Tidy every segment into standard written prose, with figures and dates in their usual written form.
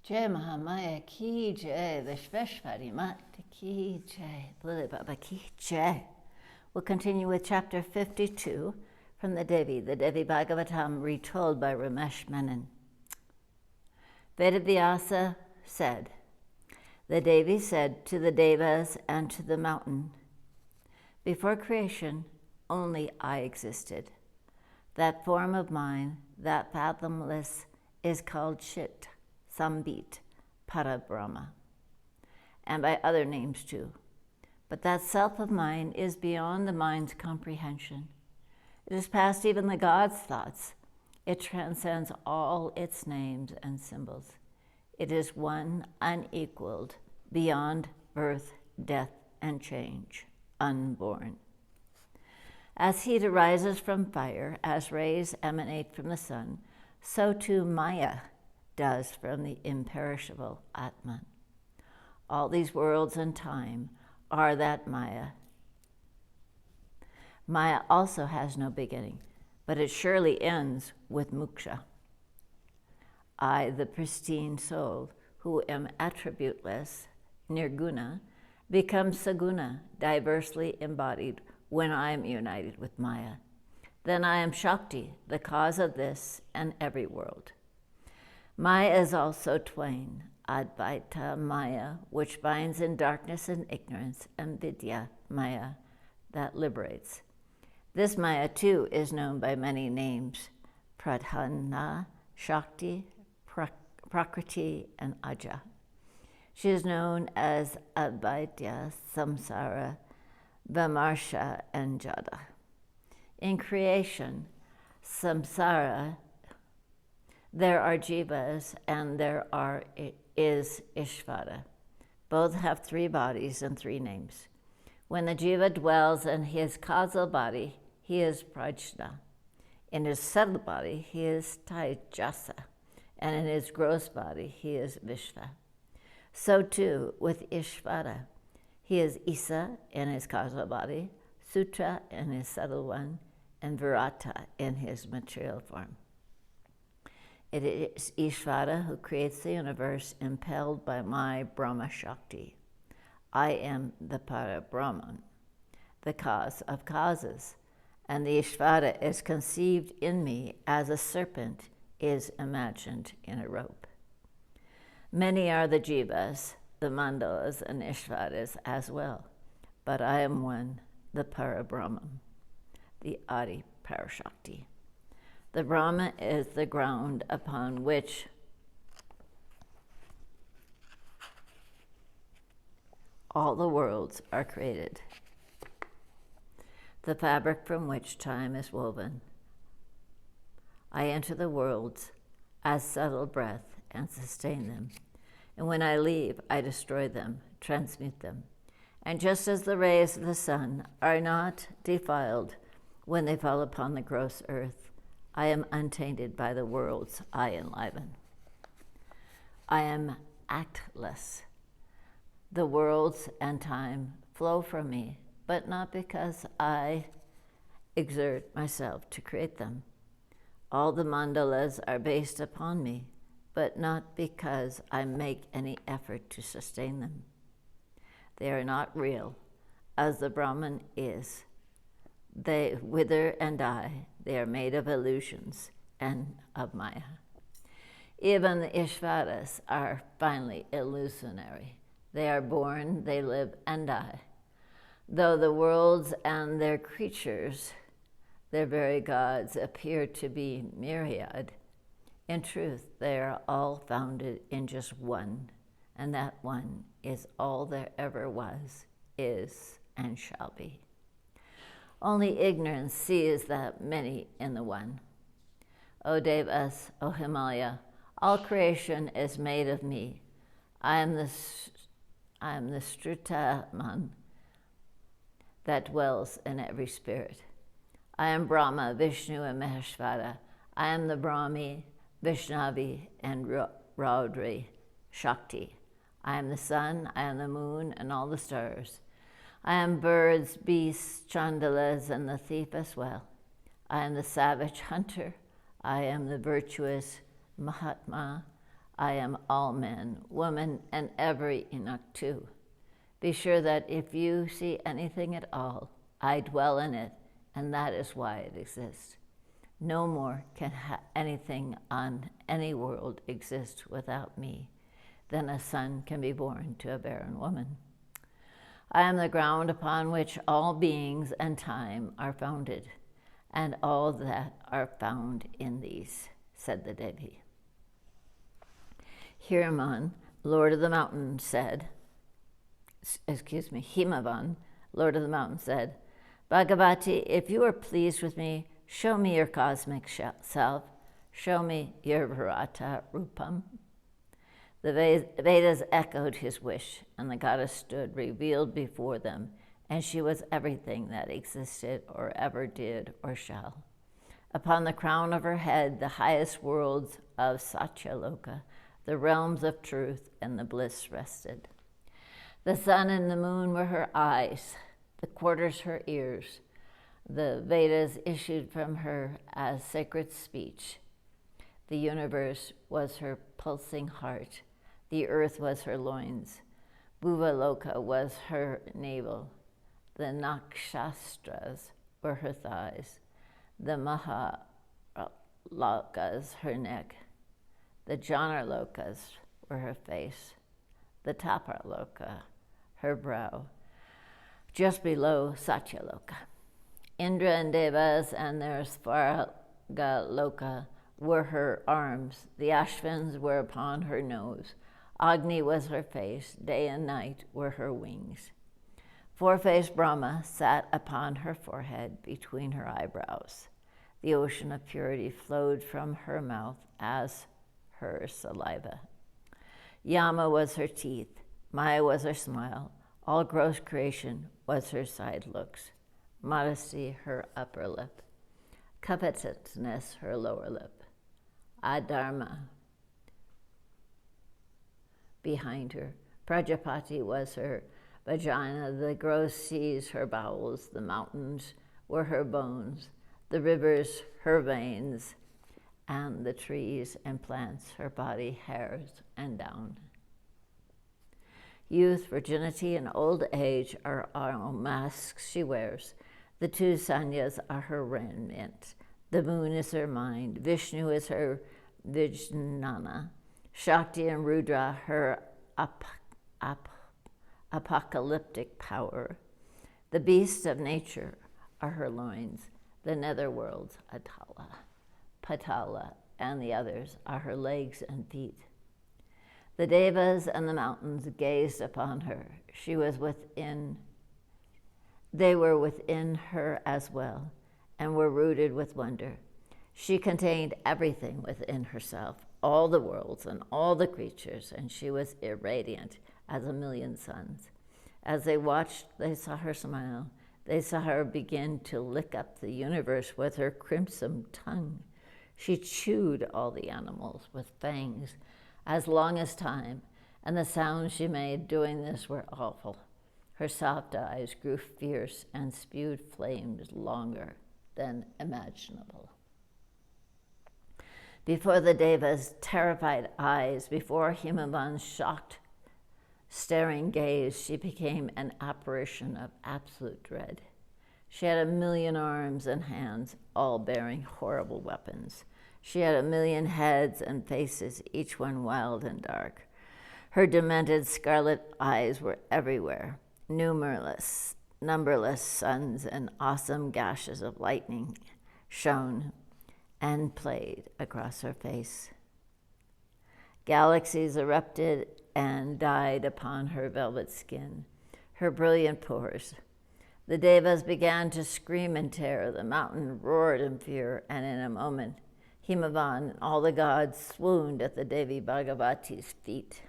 Jai Mahamaya ki jai, Vishveshwari Mata ki jai, Lily Baba ki jai. We'll continue with chapter 52 from the Devi Bhagavatam, retold by Ramesh Menon. Vedavyasa said, the Devi said to the Devas and to the mountain, before creation, only I existed. That form of mine, that fathomless, is called Chit, Sambit, Parabrahma, and by other names too. But that self of mine is beyond the mind's comprehension. It is past even the God's thoughts. It transcends all its names and symbols. It is one unequaled, beyond birth, death, and change, unborn. As heat arises from fire, as rays emanate from the sun, so too Maya does from the imperishable Atman. All these worlds and time are that Maya. Maya also has no beginning, but it surely ends with moksha. I, the pristine soul, who am attributeless, nirguna, become saguna, diversely embodied when I am united with Maya. Then I am Shakti, the cause of this and every world. Maya is also twain, Advaita Maya, which binds in darkness and ignorance, and Vidya Maya, that liberates. This Maya too is known by many names, Pradhana, Shakti, Prakriti, and Aja. She is known as Advaita, Samsara, Vimarsha, and Jada. In creation, samsara, there are jivas and there is Ishvara. Both have 3 bodies and 3 names. When the jiva dwells in his causal body, he is Prajna. In his subtle body, he is Taijasa. And in his gross body, he is Vishva. So too with Ishvara. He is Isa in his causal body, Sutra in his subtle one, and Virata in his material form. It is Ishvara who creates the universe impelled by my Brahma Shakti. I am the Parabrahman, the cause of causes, and the Ishvara is conceived in me as a serpent is imagined in a rope. Many are the jivas, the mandalas and Ishvaras as well, but I am one, the Parabrahman, the Adi Parashakti. The Brahma is the ground upon which all the worlds are created, the fabric from which time is woven. I enter the worlds as subtle breath and sustain them, and when I leave, I destroy them, transmute them. And just as the rays of the sun are not defiled when they fall upon the gross earth, I am untainted by the worlds I enliven. I am actless. The worlds and time flow from me, but not because I exert myself to create them. All the mandalas are based upon me, but not because I make any effort to sustain them. They are not real, as the Brahman is. They wither and die. They are made of illusions and of Maya. Even the Ishvaras are finally illusionary. They are born, they live, and die. Though the worlds and their creatures, their very gods, appear to be myriad, in truth, they are all founded in just one, and that one is all there ever was, is, and shall be. Only ignorance sees that many in the one. O Devas, O Himalaya, all creation is made of me. I am the Strutaman that dwells in every spirit. I am Brahma, Vishnu, and Maheshvara. I am the Brahmi, Vishnavi, and Raudri, Shakti. I am the sun, I am the moon, and all the stars. I am birds, beasts, chandalas, and the thief as well. I am the savage hunter. I am the virtuous Mahatma. I am all men, women, and every Enoch too. Be sure that if you see anything at all, I dwell in it, and that is why it exists. No more can anything on any world exist without me than a son can be born to a barren woman. I am the ground upon which all beings and time are founded, and all that are found in these, said the Devi. Himavan, Lord of the Mountain, said, Himavan, Lord of the Mountain, said, Bhagavati, if you are pleased with me, show me your cosmic self, show me your Virata Rupam. The Vedas echoed his wish, and the goddess stood revealed before them, and she was everything that existed or ever did or shall. Upon the crown of her head, the highest worlds of Satyaloka, the realms of truth and the bliss rested. The sun and the moon were her eyes, the quarters her ears. The Vedas issued from her as sacred speech. The universe was her pulsing heart. The earth was her loins. Bhuvaloka was her navel. The nakshastras were her thighs. The mahalokas her neck. The janarlokas were her face. The taparloka her brow, just below Satyaloka. Indra and Devas and their Svargaloka were her arms. The Ashvins were upon her nose. Agni was her face. Day and night were her wings. Four-faced Brahma sat upon her forehead between her eyebrows. The ocean of purity flowed from her mouth as her saliva. Yama was her teeth. Maya was her smile. All gross creation was her side looks. Modesty her upper lip. Covetousness her lower lip. Adharma behind her. Prajapati was her vagina. The gross seas her bowels. The mountains were her bones. The rivers her veins. And the trees and plants her body, hairs and down. Youth, virginity, and old age are all masks she wears. The two sanyas are her raiment. The moon is her mind. Vishnu is her vijnana. Shakti and Rudra her apocalyptic power. The beasts of nature are her loins. The netherworlds, Atala, Patala, and the others are her legs and feet. The Devas and the mountains gazed upon her. They were within her as well, and were rooted with wonder. She contained everything within herself, all the worlds and all the creatures, and she was irradiant as a million suns. As they watched, they saw her smile. They saw her begin to lick up the universe with her crimson tongue. She chewed all the animals with fangs as long as time, and the sounds she made doing this were awful. Her soft eyes grew fierce and spewed flames longer than imaginable. Before the Deva's terrified eyes, before Himavan's shocked, staring gaze, she became an apparition of absolute dread. She had 1,000,000 arms and hands, all bearing horrible weapons. She had 1,000,000 heads and faces, each one wild and dark. Her demented scarlet eyes were everywhere. Numberless suns and awesome gashes of lightning shone and played across her face. Galaxies erupted and died upon her velvet skin, her brilliant pores. The Devas began to scream in terror. The mountain roared in fear, and in a moment, Himavan and all the gods swooned at the Devi Bhagavati's feet.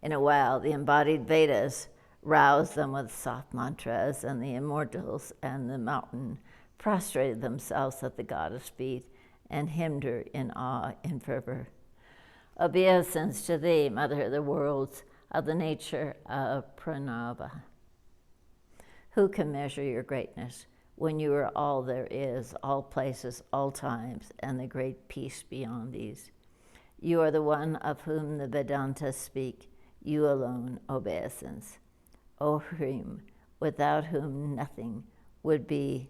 In a while, the embodied Vedas roused them with soft mantras, and the immortals and the mountain prostrated themselves at the goddess' feet and hymned her in awe and fervor. Obeisance to thee, Mother of the worlds, of the nature of Pranava. Who can measure your greatness when you are all there is, all places, all times, and the great peace beyond these? You are the one of whom the Vedantas speak. You alone, obeisance. O Hrim, without whom nothing would be.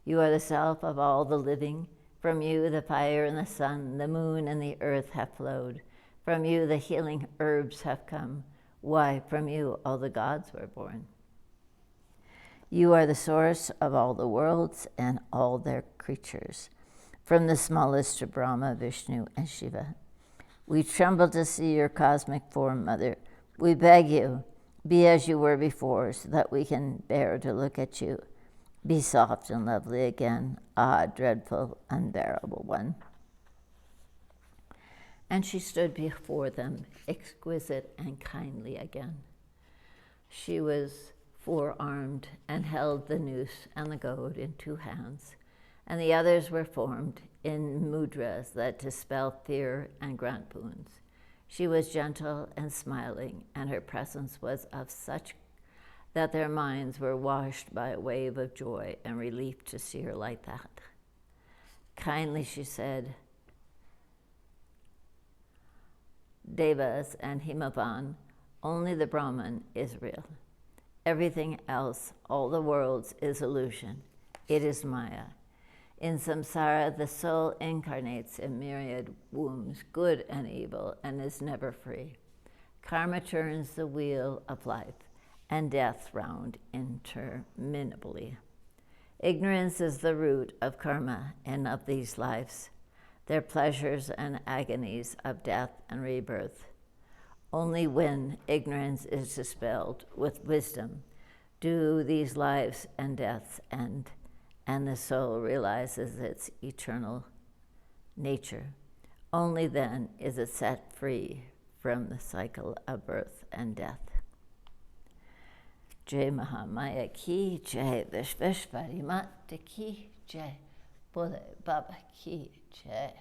You are the self of all the living. From you the fire and the sun, the moon and the earth have flowed. From you the healing herbs have come. Why, from you all the gods were born. You are the source of all the worlds and all their creatures, from the smallest to Brahma, Vishnu, and Shiva. We tremble to see your cosmic form, Mother. We beg you, be as you were before, so that we can bear to look at you. Be soft and lovely again, ah, dreadful, unbearable one. And she stood before them, exquisite and kindly again. She was four-armed and held the noose and the goad in two hands, and the others were formed in mudras that dispel fear and grant boons. She was gentle and smiling, and her presence was of such that their minds were washed by a wave of joy and relief to see her like that. Kindly she said, Devas and Himavan, only the Brahman is real. Everything else, all the worlds, is illusion. It is Maya. In samsara, the soul incarnates in myriad wombs, good and evil, and is never free. Karma turns the wheel of life, and death round interminably. Ignorance is the root of karma and of these lives, their pleasures and agonies of death and rebirth. Only when ignorance is dispelled with wisdom do these lives and deaths end, and the soul realizes its eternal nature. Only then is it set free from the cycle of birth and death. Jai Mahamaya ki jai, Vishveshwari Mata ki jai, Bole Baba ki jai.